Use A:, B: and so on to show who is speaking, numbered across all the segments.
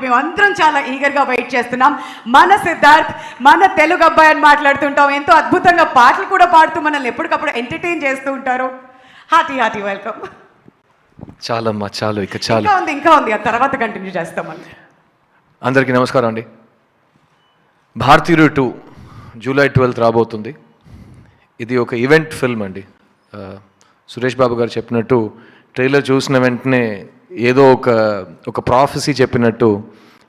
A: మేమందరం చాలా ఈగర్గా వెయిట్ చేస్తున్నాం. మన సిద్ధార్థ్ మన తెలుగు అబ్బాయి అని మాట్లాడుతుంటాం. ఎంతో అద్భుతంగా పాటలు కూడా పాడుతూ మనల్ని ఎప్పటికప్పుడు ఎంటర్టైన్ చేస్తూ ఉంటారు. Hearty welcome.
B: చాలమ్మా చాలు, ఇక చాలు.
A: ఇంకా ఉంది ఆ తర్వాత కంటిన్యూ చేస్తామని.
B: అందరికీ నమస్కారం అండి. భారతీయుడు 2 జూలై 12 రాబోతుంది. ఇది ఒక ఈవెంట్ ఫిల్మ్ అండి. సురేష్ బాబు గారు చెప్పినట్టు ట్రైలర్ చూసిన వెంటనే ఏదో ఒక ప్రాఫెసీ చెప్పినట్టు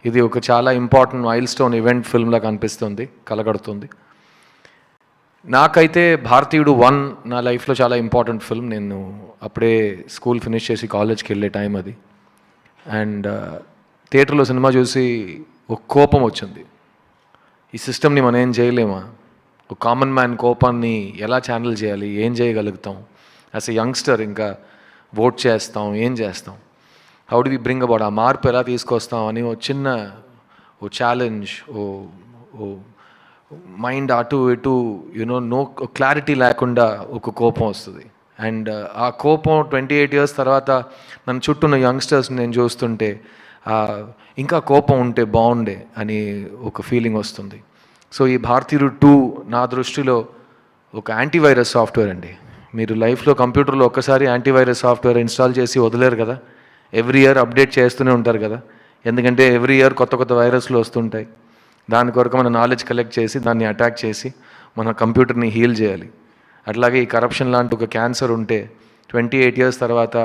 B: ఇది ఒక చాలా ఇంపార్టెంట్ మైల్ స్టోన్ ఈవెంట్ ఫిల్మ్లా కనిపిస్తుంది, కలగడుతుంది. నాకైతే భారతీయుడు 1 నా లైఫ్లో చాలా ఇంపార్టెంట్ ఫిల్మ్. నేను అప్పుడే స్కూల్ ఫినిష్ చేసి కాలేజ్కి వెళ్ళే టైం అది. అండ్ థియేటర్లో సినిమా చూసి ఒక కోపం వచ్చింది. ఈ సిస్టమ్ని మనం ఏం చేయలేమా? ఒక కామన్ మ్యాన్ కోపాన్ని ఎలా ఛానల్ చేయాలి, ఏం చేయగలుగుతాం? యాజ్ ఎ యంగ్స్టర్ ఇంకా ఓట్ చేస్తాం, ఏం చేస్తాం? How do we bring about ఆ మార్పు ఎలా తీసుకొస్తాం అని ఓ చిన్న ఛాలెంజ్, ఓ మైండ్ అటు ఇటు నో క్లారిటీ లేకుండా ఒక కోపం వస్తుంది. అండ్ ఆ కోపం 28 years తర్వాత నన్ను చుట్టూన్న యంగ్స్టర్స్ నేను చూస్తుంటే ఇంకా కోపం ఉంటే బాగుండే అని ఒక ఫీలింగ్ వస్తుంది. సో ఈ భారతీయుడు 2 నా దృష్టిలో ఒక యాంటీవైరస్ సాఫ్ట్వేర్ అండి. మీరు లైఫ్లో కంప్యూటర్లో ఒక్కసారి యాంటీవైరస్ సాఫ్ట్వేర్ ఇన్స్టాల్ చేసి వదిలేరు కదా, ఎవ్రీ ఇయర్ అప్డేట్ చేస్తూనే ఉంటారు కదా. ఎందుకంటే ఎవ్రీ ఇయర్ కొత్త వైరస్లు వస్తుంటాయి. దాని కొరకు మన నాలెడ్జ్ కలెక్ట్ చేసి దాన్ని అటాక్ చేసి మన కంప్యూటర్ని హీల్ చేయాలి. అట్లాగే ఈ కరప్షన్ లాంటి ఒక క్యాన్సర్ ఉంటే 28 years తర్వాత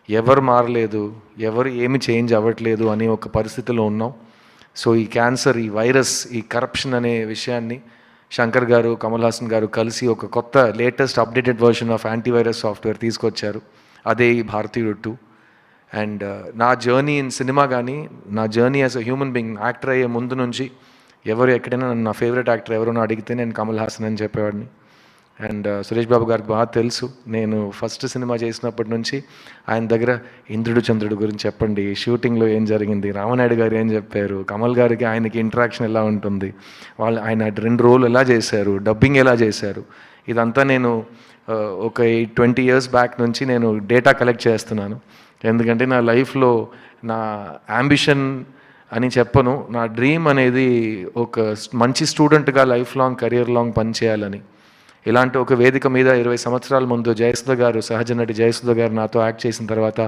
B: ఎవరు మారలేదు, ఎవరు ఏమి చేంజ్ అవ్వట్లేదు అని ఒక పరిస్థితిలో ఉన్నాం. సో ఈ క్యాన్సర్, ఈ వైరస్, ఈ కరప్షన్ అనే విషయాన్ని శంకర్ గారు, కమల్ హాసన్ గారు కలిసి ఒక కొత్త latest updated version of antivirus software తీసుకొచ్చారు. అదే ఈ భారతీయుడు 2. అండ్ నా జర్నీ ఇన్ సినిమా కానీ, నా journey as a human being, actor అయ్యే ముందు నుంచి ఎవరు ఎక్కడైనా నా ఫేవరెట్ యాక్టర్ ఎవరైనా అడిగితే నేను కమల్ హాసన్ అని చెప్పేవాడిని. అండ్ సురేష్ బాబు గారికి బాగా తెలుసు, నేను ఫస్ట్ సినిమా చేసినప్పటి నుంచి ఆయన దగ్గర ఇంద్రుడు చంద్రుడు గురించి చెప్పండి, షూటింగ్లో ఏం జరిగింది, రామనాయుడు గారు ఏం చెప్పారు, కమల్ గారికి ఆయనకి ఇంటరాక్షన్ ఎలా ఉంటుంది, ఆయన 2 roles ఎలా చేశారు, డబ్బింగ్ ఎలా చేశారు, ఇదంతా నేను ఒక 20 years బ్యాక్ నుంచి నేను డేటా కలెక్ట్ చేస్తున్నాను. ఎందుకంటే నా లైఫ్లో నా యాంబిషన్ అని చెప్పను, నా డ్రీమ్ అనేది ఒక మంచి స్టూడెంట్గా లైఫ్ లాంగ్, కెరియర్ లాంగ్ పనిచేయాలని. ఇలాంటి ఒక వేదిక మీద 20 సంవత్సరాల ముందు జయసుధ గారు, సహజ నటి జయసుధ గారు నాతో యాక్ట్ చేసిన తర్వాత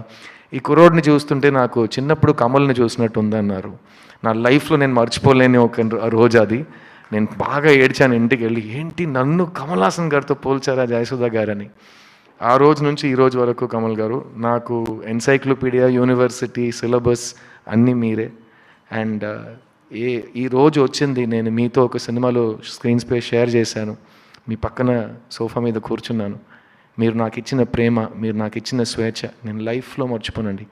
B: ఈ కుర్రోడ్ని చూస్తుంటే నాకు చిన్నప్పుడు కమల్ని చూసినట్టు ఉందన్నారు. నా లైఫ్లో నేను మర్చిపోలేని ఒక రోజు అది. నేను బాగా ఏడ్చాను ఇంటికి వెళ్ళి, ఏంటి నన్ను కమల్ హాసన్ గారితో పోల్చారా జయసుధ గారని. ఆ రోజు నుంచి ఈ రోజు వరకు కమల్ గారు నాకు ఎన్సైక్లోపీడియా, యూనివర్సిటీ, సిలబస్ అన్నీ మీరే. అండ్ ఈ రోజు వచ్చింది, నేను మీతో ఒక సినిమాలో స్క్రీన్ స్పేస్ షేర్ చేశాను, మీ పక్కన సోఫా మీద కూర్చున్నాను. మీరు నాకు ఇచ్చిన ప్రేమ, మీరు నాకు ఇచ్చిన స్వేచ్ఛ నేను లైఫ్లో మర్చిపోనండి.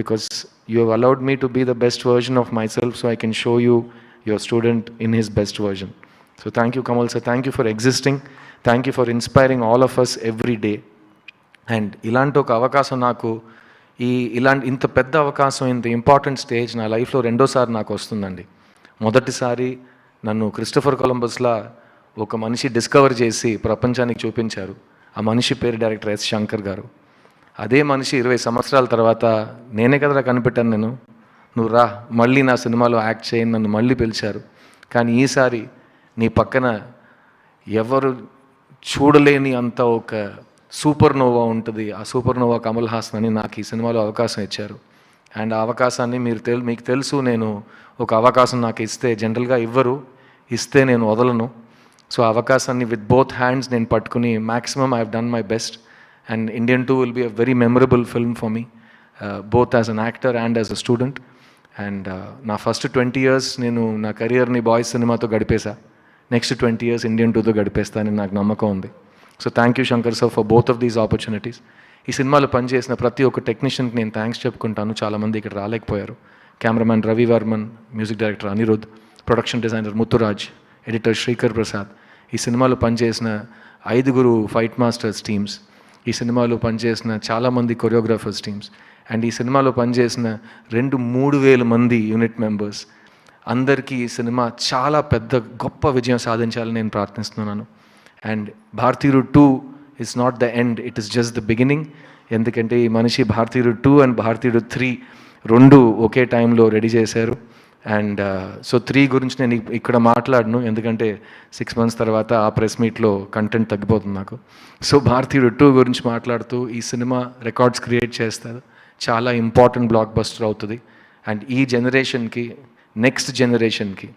B: Because you have allowed me to be the best version of myself, so I can show you your student in his best version. So thank you Kamal sir, thank you for existing, thank you for inspiring all of us every day. And ఇలాంటి ఒక అవకాశం నాకు, ఇంత పెద్ద అవకాశం, ఇంత important stage నా లైఫ్లో 2వ నాకు వస్తుందండి. మొదటిసారి నన్ను క్రిస్టోఫర్ కొలంబస్లా ఒక మనిషి డిస్కవర్ చేసి ప్రపంచానికి చూపించారు. ఆ మనిషి పేరు డైరెక్టర్ ఎస్ శంకర్ గారు. అదే మనిషి 20 సంవత్సరాల తర్వాత నేనే కదరా కనిపెట్టాను, నువ్వు రా మళ్ళీ నా సినిమాలో యాక్ట్ చేయని నన్ను మళ్ళీ పిలిచారు. కానీ ఈసారి నీ పక్కన ఎవరు చూడలేని అంత ఒక సూపర్ నోవా ఉంటుంది, ఆ సూపర్ నోవా కమల్ హాసన్ అని నాకు ఈ సినిమాలో అవకాశం ఇచ్చారు. అండ్ ఆ అవకాశాన్ని మీకు తెలుసు, నేను ఒక అవకాశం నాకు ఇస్తే జనరల్గా ఇవ్వరు, ఇస్తే నేను వదలను. సో ఆ అవకాశాన్ని విత్ బోత్ హ్యాండ్స్ నేను పట్టుకుని maximum I have done my best. And Indian 2 will be a very memorable film for me, both as an actor and as a student. And నా ఫస్ట్ 20 years నేను నా కెరియర్ని boys సినిమాతో గడిపేశా. Next 20 years Indian 2తో గడిపేస్తానని నాకు నమ్మకం ఉంది. So thank you Shankar sir for both of these opportunities. ఈ సినిమాలో పనిచేసిన ప్రతి ఒక్క టెక్నీషియన్కి నేను థ్యాంక్స్ చెప్పుకుంటాను. చాలామంది ఇక్కడ రాలేకపోయారు. Cameraman Ravi Varman, music director Anirudh, production designer Muthuraj, editor Sreekar Prasad, ఈ సినిమాలో పనిచేసిన 5 ఫైట్ మాస్టర్స్ టీమ్స్, ఈ సినిమాలో పనిచేసిన చాలామంది కొరియోగ్రాఫర్స్ టీమ్స్, అండ్ ఈ సినిమాలో పనిచేసిన 2-3 వేల మంది యూనిట్ మెంబర్స్, అందరికీ ఈ సినిమా చాలా పెద్ద గొప్ప విజయం సాధించాలని నేను ప్రార్థిస్తున్నాను. అండ్ భారతీయుడు 2 is not the end, it is just the beginning. ఎందుకంటే ఈ మనిషి భారతీయుడు 2 అండ్ భారతీయుడు 3 రెండు ఒకే టైంలో రెడీ చేశారు. అండ్ సో 3 గురించి నేను ఇక్కడ మాట్లాడను, ఎందుకంటే 6 months తర్వాత ఆ ప్రెస్ మీట్లో కంటెంట్ తగ్గిపోతుంది నాకు. సో భారతీయుడు 2 గురించి మాట్లాడుతూ ఈ సినిమా రికార్డ్స్ క్రియేట్ చేస్తారు, చాలా ఇంపార్టెంట్ బ్లాక్ బస్టర్ అవుతుంది. అండ్ ఈ జనరేషన్కి, నెక్స్ట్ జనరేషన్కి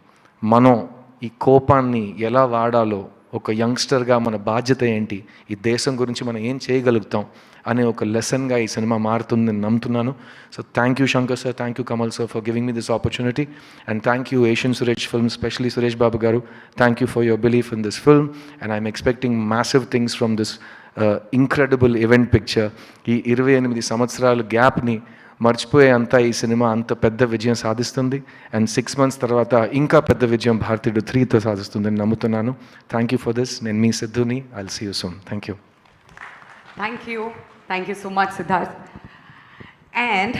B: మనం ఈ కోపాన్ని ఎలా వాడాలో, ఒక యంగ్స్టర్గా మన బాధ్యత ఏంటి, ఈ దేశం గురించి మనం ఏం చేయగలుగుతాం అనే ఒక లెసన్గా ఈ సినిమా మారుతుంది నేను నమ్ముతున్నాను. So thank you Shankar sir, thank you Kamal sir for giving me this opportunity, and thank you Asian Suresh film, specially Suresh Babu గారు, thank you for your belief in this film. And I'm expecting massive things from this incredible event picture. ఈ 28 సంవత్సరాల గ్యాప్ని మర్చిపోయే అంతా ఈ cinema అంత పెద్ద విజయం సాధిస్తుంది. అండ్ 6 months తర్వాత ఇంకా పెద్ద విజయం భారతీయుడు 3తో సాధిస్తుందని నమ్ముతున్నాను. Thank you for this. నేను మీ సిద్ధుని. I'll see you soon. Thank you.
A: Thank you so much Siddharth. And